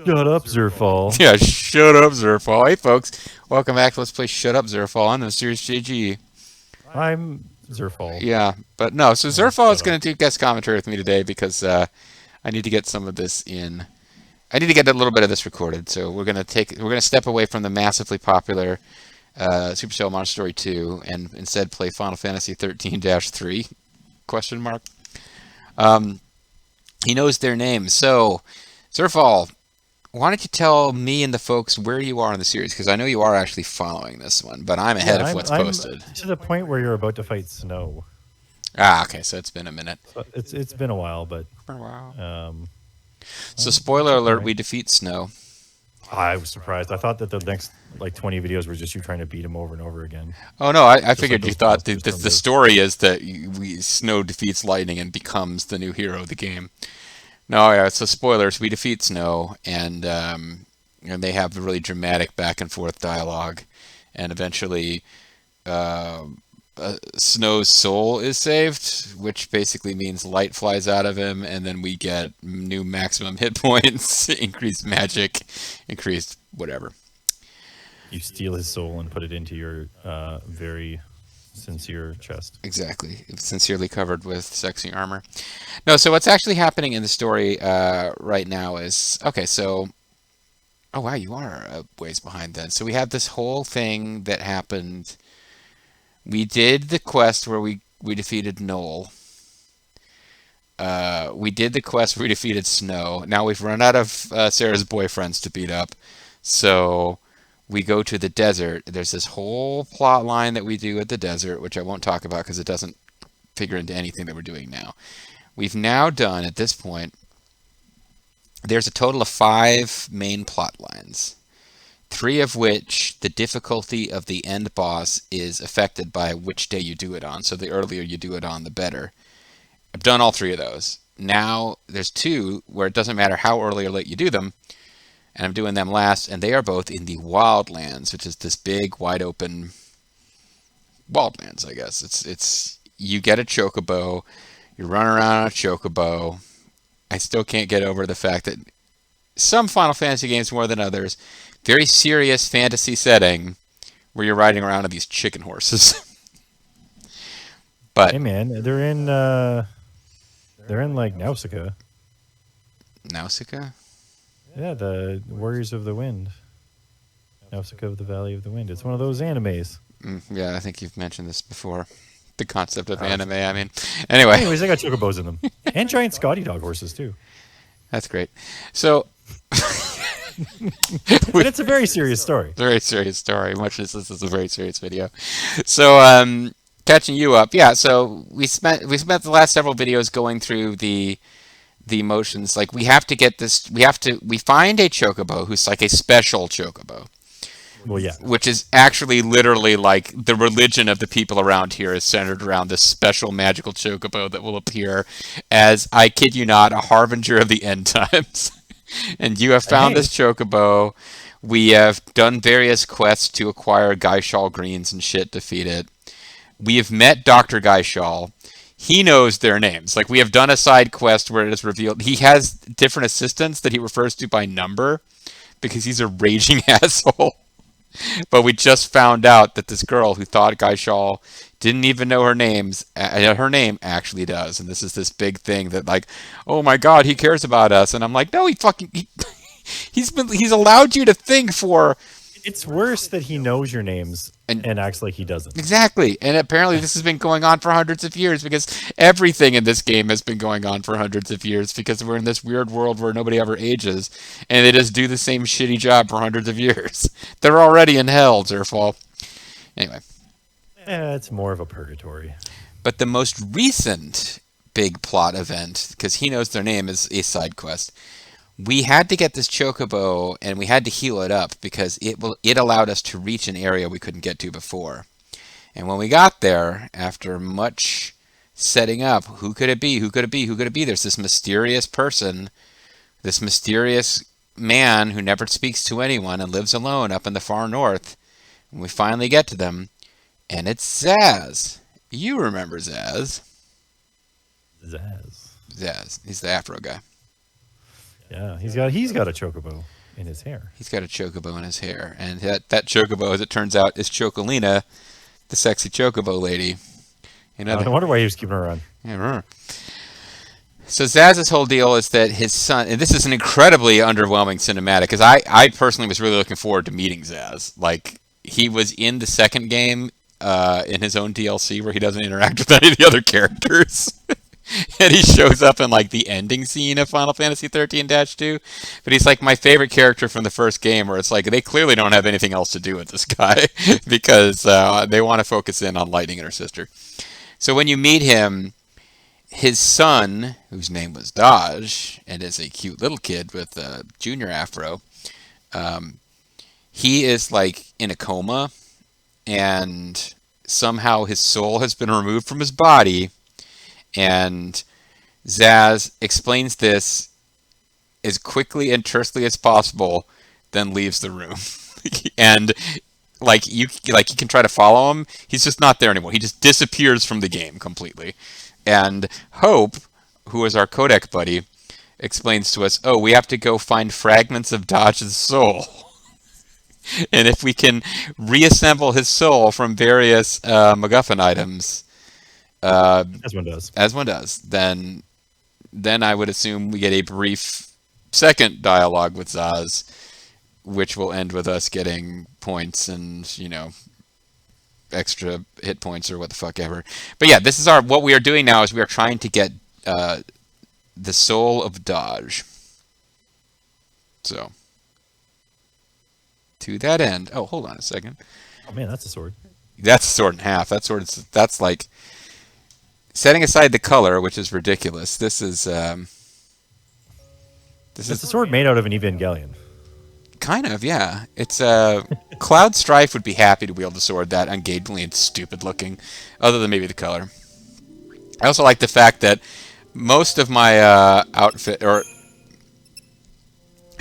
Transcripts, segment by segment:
Shut up, Zerfall. Yeah, shut up, Zerfall. Hey, folks. Welcome back to Let's Play Shut Up, Zerfall on the Series JG. I'm Zerfall. Yeah, but no, so Oh, Zerfall is shut going up. to do guest commentary with me today because I need to get some of this in. I need to get a little bit of this recorded. So we're gonna step away from the massively popular Supercell Monster Story 2 and instead play Final Fantasy 13-3 question mark. Um, he knows their names. So, Zerfall, why don't you tell me and the folks where you are in the series? Because I know you are actually following this one, but I'm Yeah, ahead of what's I'm posted. to the point where you're about to fight Snow. Ah, okay, so it's been a minute. So it's been a while, but Wow. um, So, I'm spoiler chipping alert: away. we defeat Snow. I was surprised. I thought that the next like 20 videos were just you trying to beat him over and over again, Oh no, I just like figured you those thought the, monsters the from the the. story is that Snow defeats Lightning and becomes the new hero of the game. No, yeah. So spoilers: we defeat Snow, and they have a really dramatic back and forth dialogue, and eventually uh, Snow's soul is saved, which basically means light flies out of him, and then we get new maximum hit points, increased magic, increased whatever. You steal his soul and put it into your very sincere chest. Exactly. Sincerely covered with sexy armor. No, so what's actually happening in the story right now is okay, so. Oh, wow, you are a ways behind then. So we have this whole thing that happened. We did the quest where we defeated Noel. We did the quest where we defeated Snow. Now we've run out of Sarah's boyfriends to beat up. So we go to the desert. There's this whole plot line that we do at the desert, which I won't talk about because it doesn't figure into anything that we're doing now. We've now done, at this point, there's a total of 5 main plot lines. 3 of which the difficulty of the end boss is affected by which day you do it on. So the earlier you do it on, the better. I've done all 3 of those. Now there's 2 where it doesn't matter how early or late you do them, and I'm doing them last, and they are both in the Wildlands, which is this big, wide open wildlands. I guess it's you get a chocobo, you run around on a chocobo. I still can't get over the fact that some Final Fantasy games more than others, very serious fantasy setting where you're riding around on these chicken horses. But Hey man, they're in like Nausicaa. Nausicaa? Yeah, the Warriors of the Wind. Nausicaa of the Valley of the Wind. It's one of those animes. Yeah, I think you've mentioned this before. The concept of Uh, anime, I mean. Anyway, anyways, they got chocobos in them. And giant Scotty dog horses too. that's great. So, And it's a very serious story. very serious story, much as this is a very serious video. So, catching you up, yeah. So we spent the last several videos going through the motions. Like we have to get this. We find a chocobo who's like a special chocobo, Well, yeah. which is actually literally like the religion of the people around here is centered around this special magical chocobo that will appear as, I kid you not, a harbinger of the end times. And you have found Hey, this chocobo. We have done various quests to acquire Gaishal greens and shit to feed it. We have met Dr. Gaishal. He knows their names. Like, we have done a side quest where it is revealed he has different assistants that he refers to by number because he's a raging asshole. But we just found out that this girl who thought Gaishal didn't even know her name actually does. And this is this big thing that, like, oh my god, he cares about us. And I'm like, no, he's allowed you to think for. it's worse that he knows your names And and acts like he doesn't. exactly. And apparently this has been going on for hundreds of years because everything in this game has been going on for hundreds of years because we're in this weird world where nobody ever ages and they just do the same shitty job for hundreds of years. They're already in hell, Zerfall. Anyway, It's more of a purgatory. but the most recent big plot event, because he knows their name, is a side quest. We had to get this chocobo and we had to heal it up because it allowed us to reach an area we couldn't get to before. And when we got there, after much setting up, who could it be? Who could it be? Who could it be? There's this mysterious person, this mysterious man who never speaks to anyone and lives alone up in the far north. And we finally get to them, and it's Zaz. You remember Zaz. Zaz. Zaz. He's the Afro guy. Yeah, he's got a chocobo in his hair. He's got a chocobo in his hair, and that chocobo, as it turns out, is Chocolina, the sexy chocobo lady. No wonder why he was keeping her on. Yeah. So Zaz's whole deal is that his son, and this is an incredibly underwhelming cinematic, because I personally was really looking forward to meeting Zaz. Like, he was in the second game in his own DLC where he doesn't interact with any of the other characters. And he shows up in like the ending scene of Final Fantasy 13-2, but he's like my favorite character from the first game, where it's like they clearly don't have anything else to do with this guy because they want to focus in on Lightning and her sister. So when you meet him, his son, whose name was Dodge, and is a cute little kid with a junior afro, he is like in a coma, and somehow his soul has been removed from his body. And Zaz explains this as quickly and tersely as possible, then leaves the room. And you can try to follow him. He's just not there anymore. He just disappears from the game completely. And Hope, who is our codec buddy, explains to us, "Oh, we have to go find fragments of Dodge's soul." And if we can reassemble his soul from various MacGuffin items, As one does. then I would assume we get a brief second dialogue with Zaz, which will end with us getting points and, extra hit points or what the fuck ever. But yeah, this is what we are doing now is we are trying to get the soul of Dodge. So, to that end, oh, hold on a second. Oh man, that's a sword. That's a sword in half. That's like, setting aside the color, which is ridiculous. This is a sword made out of an Evangelion. Kind of, yeah. It's Cloud Strife would be happy to wield a sword that ungainly and stupid looking, other than maybe the color. I also like the fact that most of my outfit, or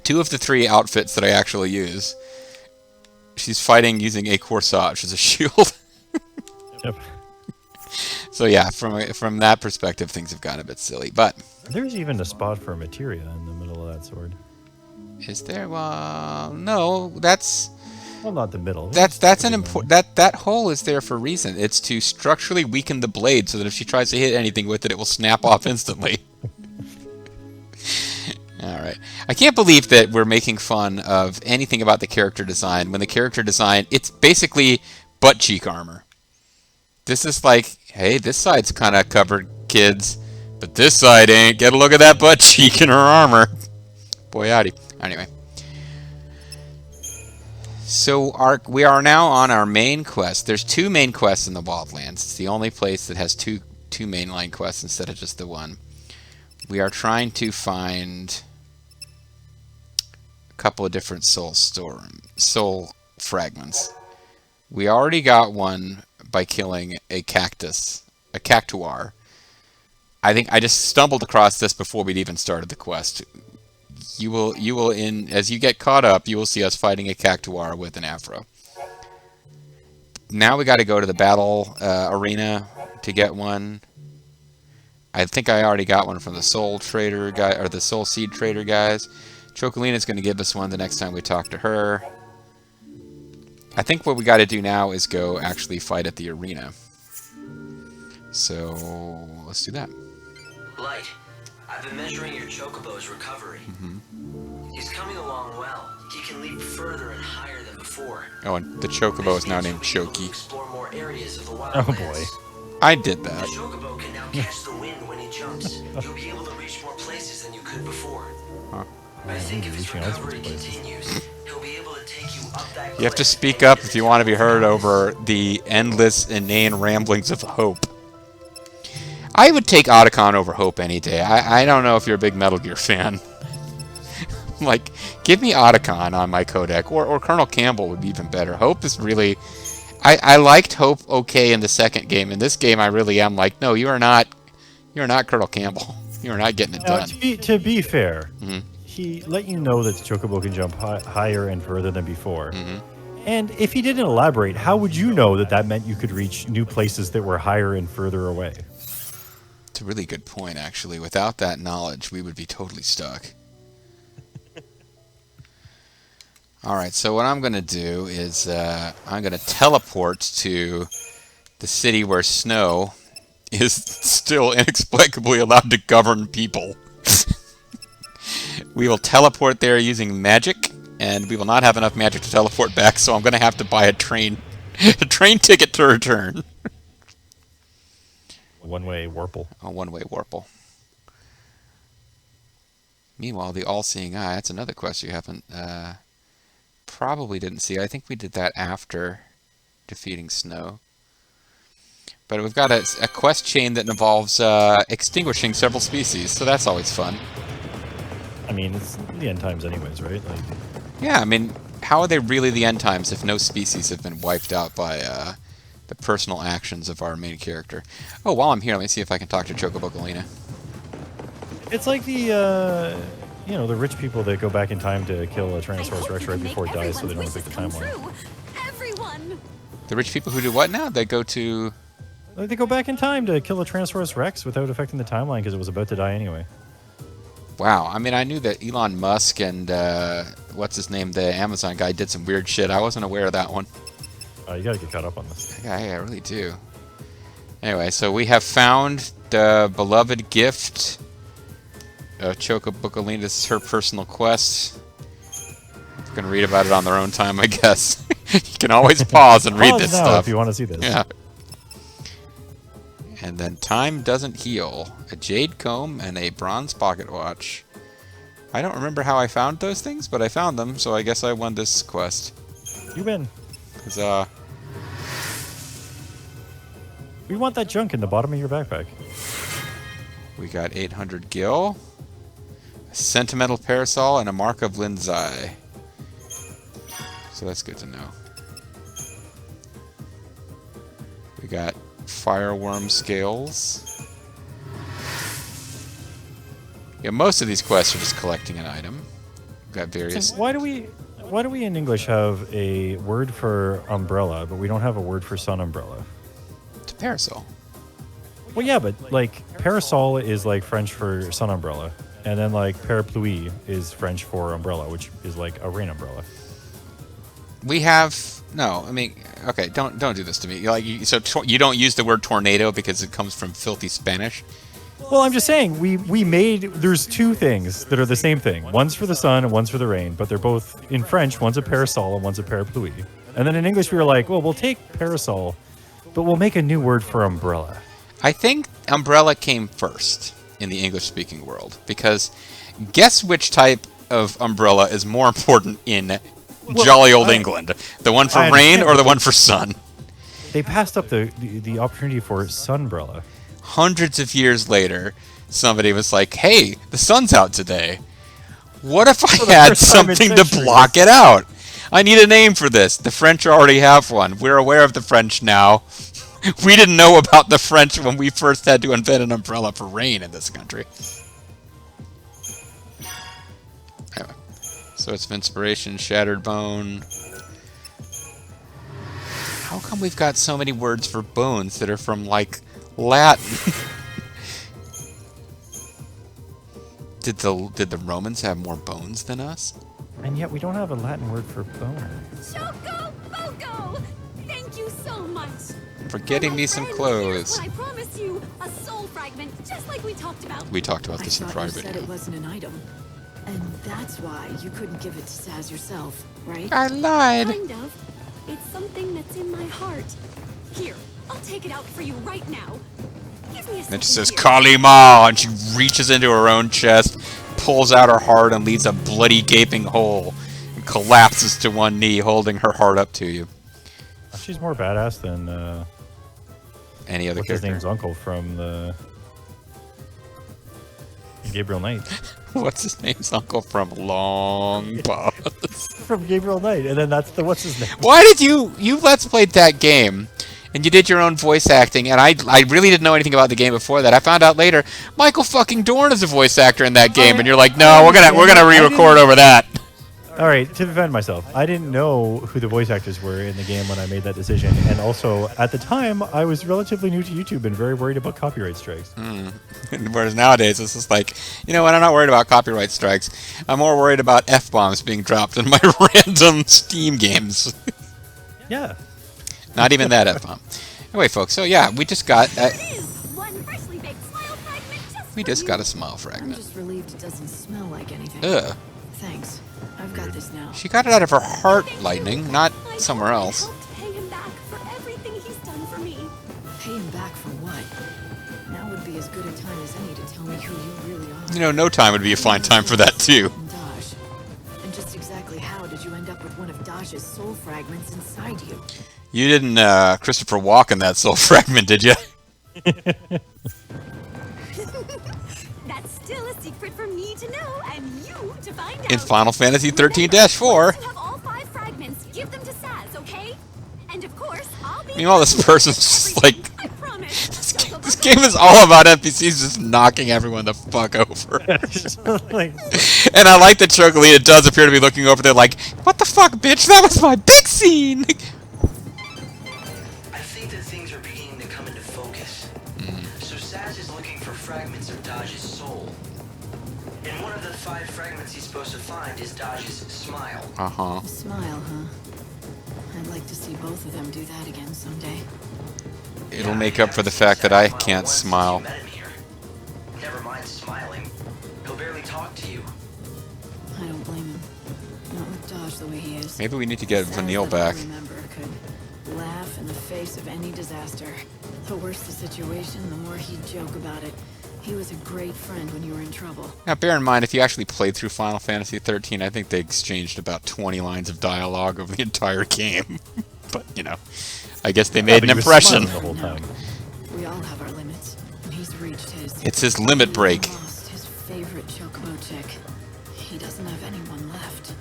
2 of the 3 outfits that I actually use, she's fighting using a corsage as a shield. Yep. So yeah, from that perspective, things have gotten a bit silly. But there's even a spot for materia in the middle of that sword. Is there? Well, no. That's not the middle. That's an important. That hole is there for a reason. It's to structurally weaken the blade so that if she tries to hit anything with it, it will snap off instantly. All right. I can't believe that we're making fun of anything about the character design when the character design, it's basically butt cheek armor. This is like, hey, this side's kind of covered, kids, but this side ain't. Get a look at that butt cheek in her armor. Boy, howdy. Anyway. So we are now on our main quest. There's 2 main quests in the Wildlands. It's the only place that has two mainline quests instead of just the one. We are trying to find a couple of different soul fragments. We already got one by killing a cactuar. I think I just stumbled across this before we'd even started the quest. You will as you get caught up, you will see us fighting a cactuar with an afro. Now we got to go to the battle arena to get one. I think I already got one from the Soul Trader guy, or the Soul Seed Trader guys. Chocolina's going to give us one the next time we talk to her. I think what we got to do now is go actually fight at the arena. So let's do that. Light, I've been measuring your chocobo's recovery. He's coming along well. He can leap further and higher than before. Oh, and the chocobo is now named Choki. Explore more areas of the Oh wildlands. boy. I did that. The chocobo can now catch the wind when he jumps. You'll be able to reach more places than you could before. Huh. I think if his Reaching all sorts recovery of places. continues, he'll be able to take you up that You have to cliff speak and up get if to you the want to be top heard of over the endless, inane ramblings of Hope. I would take Otacon over Hope any day. I don't know if you're a big Metal Gear fan. Like, give me Otacon on my codec, or Colonel Campbell would be even better. Hope is really... I liked Hope okay in the second game. In this game, I really am like, no, you're not Colonel Campbell. You're not getting it done. To be fair, he let you know that the chocobo can jump higher and further than before. And if he didn't elaborate, how would you know that meant you could reach new places that were higher and further away? It's a really good point, actually. Without that knowledge, we would be totally stuck. Alright, so what I'm going to do is I'm going to teleport to the city where Snow is still inexplicably allowed to govern people. We will teleport there using magic, and we will not have enough magic to teleport back, so I'm going to have to buy a train ticket to return. One-way Warple. A one-way Warple. Meanwhile, the All-Seeing Eye, that's another quest you haven't probably didn't see. I think we did that after defeating Snow. But we've got a quest chain that involves extinguishing several species, so that's always fun. I mean, it's the end times anyways, right? Like, yeah, I mean, how are they really the end times if no species have been wiped out by the personal actions of our main character? Oh, while I'm here, let me see if I can talk to Chocobo Galena. it's like the, the rich people that go back in time to kill a Tyrannosaurus Rex right before it dies so they don't affect the timeline. Everyone. The rich people who do what now? They go to... Like, they go back in time to kill a Tyrannosaurus Rex without affecting the timeline because it was about to die anyway. Wow, I mean, I knew that Elon Musk and, what's his name, the Amazon guy did some weird shit. I wasn't aware of that one. You gotta get caught up on this. Yeah, I really do. Anyway, so we have found the beloved gift of Chocobo Galena. This is her personal quest. You can read about it on their own time, I guess. You can always pause and read Pause this now stuff. if you want to see this. Yeah. And then Time Doesn't Heal, a jade comb, and a bronze pocket watch. I don't remember how I found those things, but I found them, so I guess I won this quest. You win. 'Cause, We want that junk in the bottom of your backpack. we got 800 gil, a sentimental parasol, and a mark of Linzai. So that's good to know. We got fireworm scales. Yeah, most of these quests are just collecting an item. We've got various... So why do we in English have a word for umbrella, but we don't have a word for sun umbrella? It's a parasol. Well, yeah, but like parasol is like French for sun umbrella, and then like parapluie is French for umbrella, which is like a rain umbrella. We have... No, I mean... Okay, don't do this to me. So you don't use the word tornado because it comes from filthy Spanish? Well, I'm just saying, we made... There's two things that are the same thing. One's for the sun and one's for the rain, but they're both in French. One's a parasol and one's a parapluie. And then in English, we were like, well, we'll take parasol, but we'll make a new word for umbrella. I think umbrella came first in the English-speaking world, because guess which type of umbrella is more important in jolly old England? The one for rain or the one for sun? They passed up the opportunity for sunbrella. Hundreds of years later, somebody was like, hey, the sun's out today. What if I had something to block it out? I need a name for this. The French already have one. We're aware of the French now. We didn't know about the French when we first had to invent an umbrella for rain in this country. Anyway. Source of inspiration, shattered bone. How come we've got so many words for bones that are from, like, Latin? Did the Romans have more bones than us? And yet we don't have a Latin word for bone. Choco Boco! Thank you so much. For getting me some clothes. I promise you, a soul fragment, just like we talked about. We talked about this in I private. thought you said it wasn't an item. And that's why you couldn't give it to Saz yourself, right? I lied. Kind of. It's something that's in my heart. Here, I'll take it out for you right now. Give me a second. And it says here. Kalima, and she reaches into her own chest, pulls out her heart, and leaves a bloody gaping hole, and collapses to one knee, holding her heart up to you. She's more badass than Any other what's his character? name's uncle from the Gabriel Knight. What's his name's uncle from Long Pause? From Gabriel Knight, and then that's the what's his name? Why did you let's played that game, and you did your own voice acting, and I really didn't know anything about the game before that. I found out later Michael fucking Dorn is a voice actor in that game, and you're like, no, we're gonna re-record over that. All All right, to defend myself, I didn't know who the voice actors were in the game when I made that decision, and also at the time I was relatively new to YouTube and very worried about copyright strikes. Whereas nowadays, it's just like, you know what, I'm not worried about copyright strikes. I'm more worried about F-bombs being dropped in my random Steam games. Yeah. Not even that F-bomb. Anyway, folks, so yeah, we just got... One freshly baked smile fragment just we for just you. got a smile I'm fragment. just relieved it doesn't smell like anything. Ugh. Thanks. I've got this now. She got it out of her heart, Thank you. Lightning, not I somewhere hope I else. helped pay him back for everything he's done for me. Pay him back for what? Now would be as good a time as any to tell me who you really are. You know, no time would be a fine time for that, too. And Daj. And just exactly how did you end up with one of Daj's soul fragments inside you? You didn't Christopher Walken that soul fragment, did you? That's still a secret for me to know and you to find out. In Final Fantasy Remember, 13-4. once you have all 5 fragments, give them to Saz, okay? And of course, I'll be Meanwhile, this person's just like... I promise. This game is all about NPCs just knocking everyone the fuck over. Like, And I like that Chocolate does appear to be looking over there like, what the fuck, bitch? That was my big scene! I think that things are beginning to come into focus. So Saz is looking for fragments of Dodge's soul. And one of the 5 fragments he's supposed to find is Dodge's smile. Uh-huh. A smile, huh? I'd like to see both of them do that again someday. It'll make up for the fact that I can't smile. Met him here. Never mind smiling. He'll barely talk to you. I don't blame him. Not with Daj the way he is. Maybe we need to get Saz Vanille that I back. remember could laugh in the face of any disaster. The worse the situation, the more he'd joke about it. He was a great friend when you were in trouble. Now, bear in mind, if you actually played through Final Fantasy 13, I think they exchanged about 20 lines of dialogue over the entire game. But, you know, I guess they made but an he was impression. smiling the whole time. We all have our limits, and he's reached his. It's his limit break. He lost his favorite chocobo chick. He doesn't have anyone left.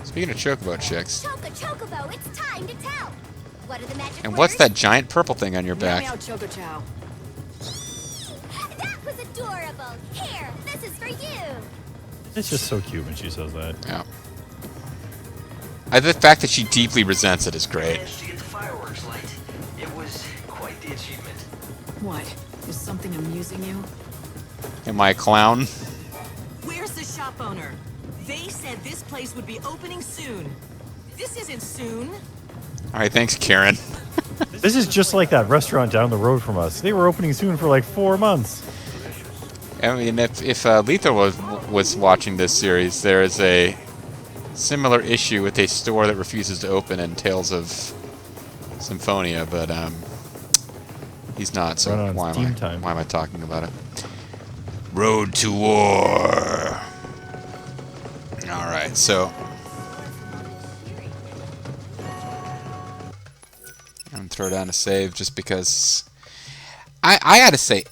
Speaking of chocobo chicks, Chocobo, it's time to tell. What are the magic and what's words? that giant purple thing on your back? Meow, Choco Chow. That was adorable. Here, this is for you. It's just so cute when she says that. Yeah. The fact that she deeply resents it is great. Managed to get the fireworks light. It was quite the achievement. What? Is something amusing you? Am I a clown? Where's the shop owner? They said this place would be opening soon. This isn't soon. Alright, thanks, Karen. This is just like that restaurant down the road from us. They were opening soon for like 4 months. I mean, if Lethal was watching this series, there is a similar issue with a store that refuses to open in Tales of Symphonia, but he's not, so Run on why Steam time. am I talking about it? Road to War. Alright, so I'm gonna throw down a save just because I gotta say,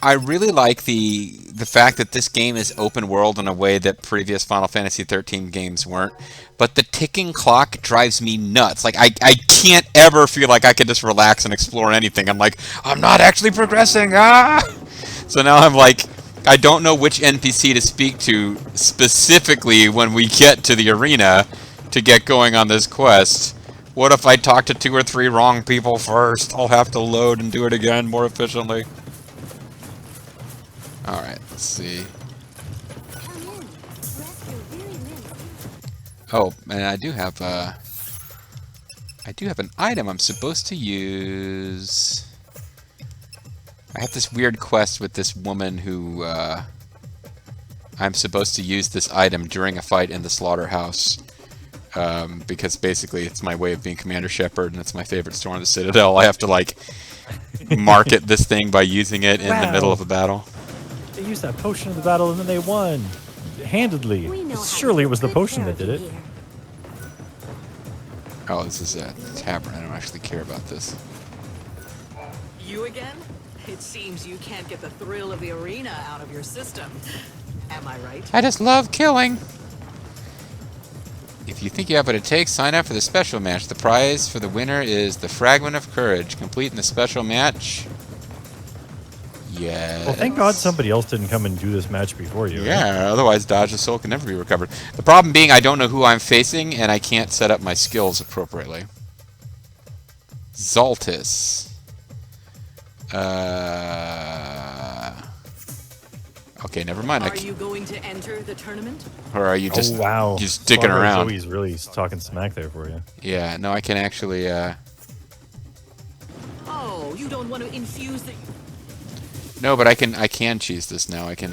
I really like the fact that this game is open world in a way that previous Final Fantasy 13 games weren't. But the ticking clock drives me nuts. Like, I can't ever feel like I can just relax and explore anything. I'm like, I'm not actually progressing. Ah! So now I'm like, I don't know which NPC to speak to specifically when we get to the arena to get going on this quest. What if I talk to 2 or 3 wrong people first? I'll have to load and do it again more efficiently. Alright, let's see. Come in. Rest your weary limbs. Oh, and I do have an item I'm supposed to use. I have this weird quest with this woman who I'm supposed to use this item during a fight in the slaughterhouse. Because basically it's my way of being Commander Shepard and it's my favorite store in the Citadel. I have to like market this thing by using it in the middle of a battle. They used that potion in the battle and then they won. Handedly. We know how to Surely it was the good potion that did it. therapy here. Oh, this is a tavern. I don't actually care about this. You again? It seems you can't get the thrill of the arena out of your system. Am I right? I just love killing. If you think you have what it takes, sign up for the special match. The prize for the winner is the Fragment of Courage. Complete in the special match, Yeah. Well, thank God somebody else didn't come and do this match before you. Right? Yeah, otherwise Dodge's soul can never be recovered. The problem being I don't know who I'm facing, and I can't set up my skills appropriately. Zaltis. Okay, never mind. Are you going to enter the tournament? Or are you just, oh, wow. just dicking Father around? Zoe's really talking smack there for you. Yeah, no, I can actually... Oh, you don't want to infuse the... No, but I can cheese this now. I can,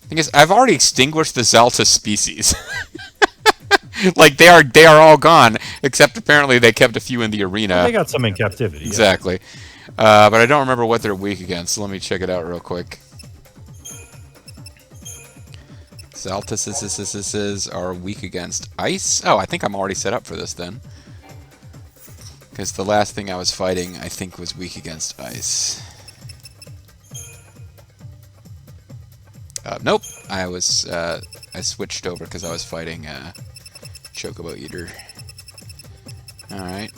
Thing is, I've already extinguished the Zalta species. Like, they are all gone, except apparently they kept a few in the arena. Well, they got some in captivity. Exactly. But I don't remember what they're weak against, so let me check it out real quick. Zaltas are weak against ice. Oh, I think I'm already set up for this then. Because the last thing I was fighting, I think, was weak against ice. Nope. I switched over because I was fighting Chocobo Eater. Alright.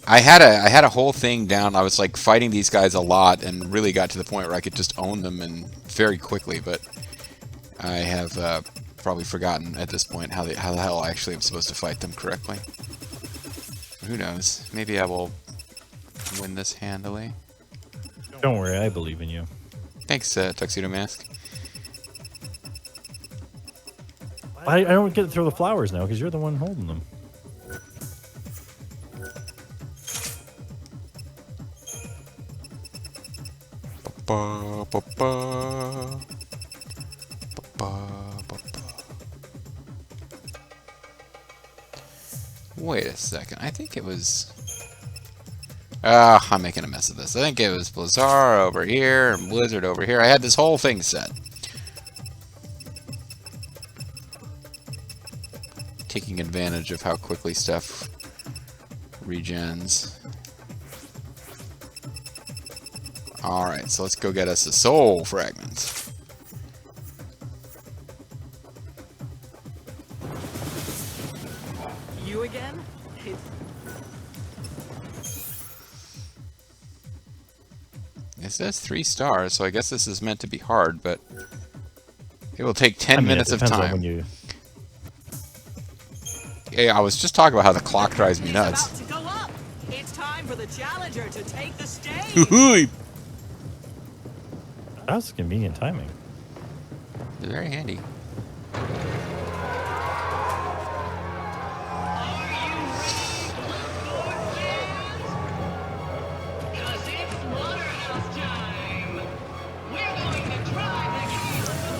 I had a whole thing down. I was like fighting these guys a lot and really got to the point where I could just own them and very quickly, but I have probably forgotten at this point how the hell I actually am supposed to fight them correctly. Who knows? Maybe I will win this handily. Don't worry, I believe in you. Thanks, Tuxedo Mask. I don't get to throw the flowers now because you're the one holding them. Ba, ba, ba. Ba, ba, ba. Wait a second. I think it was... I'm making a mess of this. I think it was Blizzard over here and Blizzard over here. I had this whole thing set. Taking advantage of how quickly stuff regens. Alright, so let's go get us a soul fragment. You again? It says 3 stars, so I guess this is meant to be hard, but it will take 10 minutes of depends on time. when you... Yeah, I was just talking about how the clock drives me nuts. It's about to go up. It's time for the challenger to take the stage. Hoo-hoo! That was convenient timing. It's very handy.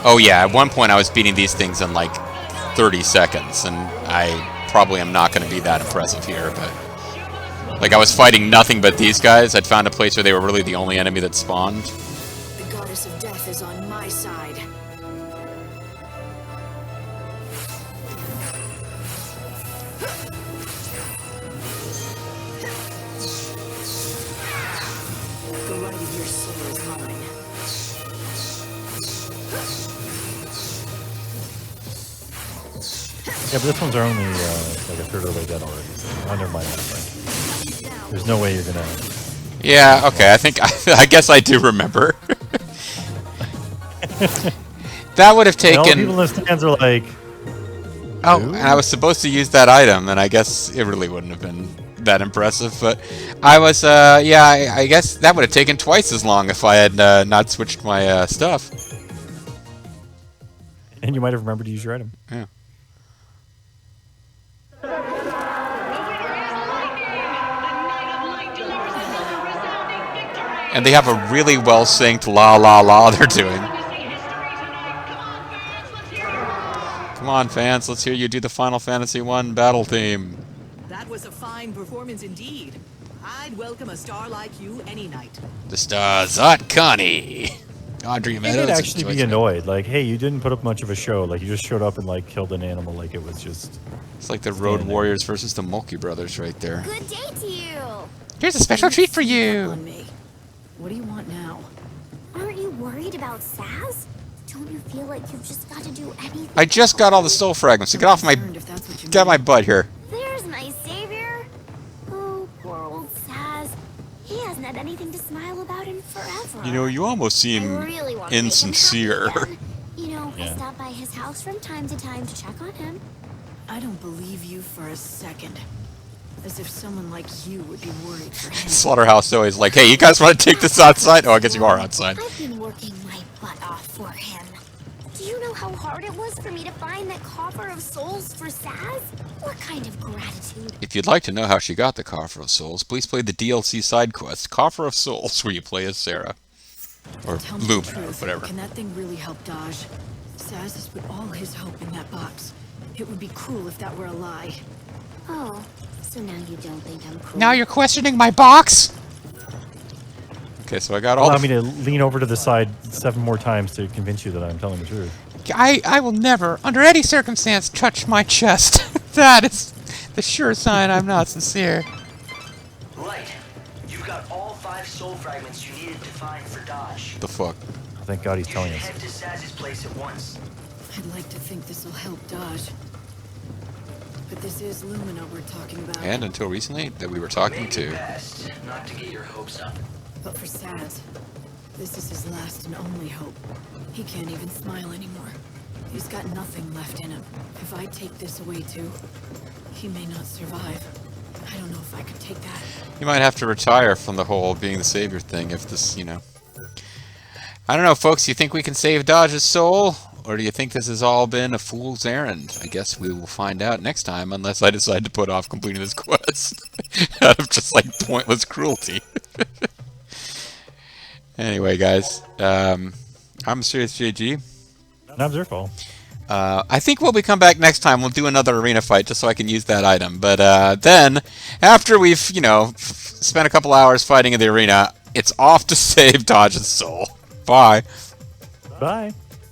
Oh yeah, at one point I was beating these things in like 30 seconds, and I probably am not going to be that impressive here, but... Like, I was fighting nothing but these guys. I'd found a place where they were really the only enemy that spawned. The goddess of death is on my side. The light of your soul is mine. Yeah, but this one's are only like a third of the way dead already. Oh, never mind that. There's no way you're gonna... Yeah, okay, I guess I do remember. That would have And all the people taken... in the stands are like... Oh, and I was supposed to use that item, and I guess it really wouldn't have been that impressive, but I was, yeah, I guess that would have taken twice as long if I had not switched my stuff. And you might have remembered to use your item. Yeah. And they have a really well-synced la la la they're doing. Come on, fans, let's hear you do the Final Fantasy I battle theme. That was a fine performance indeed. I'd welcome a star like you any night. The stars aren't Connie. Audrey Meadows. You'd actually enjoys be it. annoyed. Like, hey, you didn't put up much of a show. Like, you just showed up and, like, killed an animal like it was just... It's like the Road Stand there. Warriors versus the Mulkey Brothers right there. Good day to you. Here's a special treat for On you. me. What do you want now? Aren't you worried about Saz? Don't you feel like you've just got to do anything? I just got all the soul fragments, so get off my... Concerned if that's what you Get mean. my butt here. There's my savior. Oh, poor old Saz. You know, you almost I seem really want to make him insincere. happy again. You know, Yeah. I stop by his house from time to check on him. I don't believe you for a second. As if someone like you would be worried for him. Slaughterhouse always like, hey, you guys want to take this outside? Oh, I guess you are outside. I've been working my butt off for him. Do you know how hard it was for me to find that coffer of souls for Saz? What kind of gratitude? If you'd like to know how she got the Coffer of Souls, please play the DLC side quest, Coffer of Souls, where you play as Sarah. Or Tell me the Lumina, or truth. whatever. Can that thing really help Dodge? Saz has put all his hope in that box. It would be cruel if that were a lie. Oh, so now you don't think I'm cool? Now you're questioning my box? Okay, so I got all Allow the... me to lean over to the side 7 more times to convince you that I'm telling the truth. I will never, under any circumstance, touch my chest. That is the sure sign I'm not sincere. Light, you've got all 5 soul fragments you needed to find for Dodge. The fuck? Oh, thank God he's You telling should us. head to Saz's place at once. I'd like to think this will help Dodge. But this is Lumina we're talking about. And until recently, that we were talking Maybe to. best not to get your hopes up. But for Saz, this is his last and only hope. He can't even smile anymore. He's got nothing left in him. If I take this away too, he may not survive. I don't know if I could take that. You might have to retire from the whole being the savior thing if this, you know. I don't know, folks. You think we can save Dodge's soul? Or do you think this has all been a fool's errand? I guess we will find out next time, unless I decide to put off completing this quest out of just, like, pointless cruelty. Anyway, guys, I'm Serious JG. And I'm Zerfall. I think when we come back next time, we'll do another arena fight just so I can use that item. But then, after we've, you know, spent a couple hours fighting in the arena, it's off to save Dodge's soul. Bye. Bye.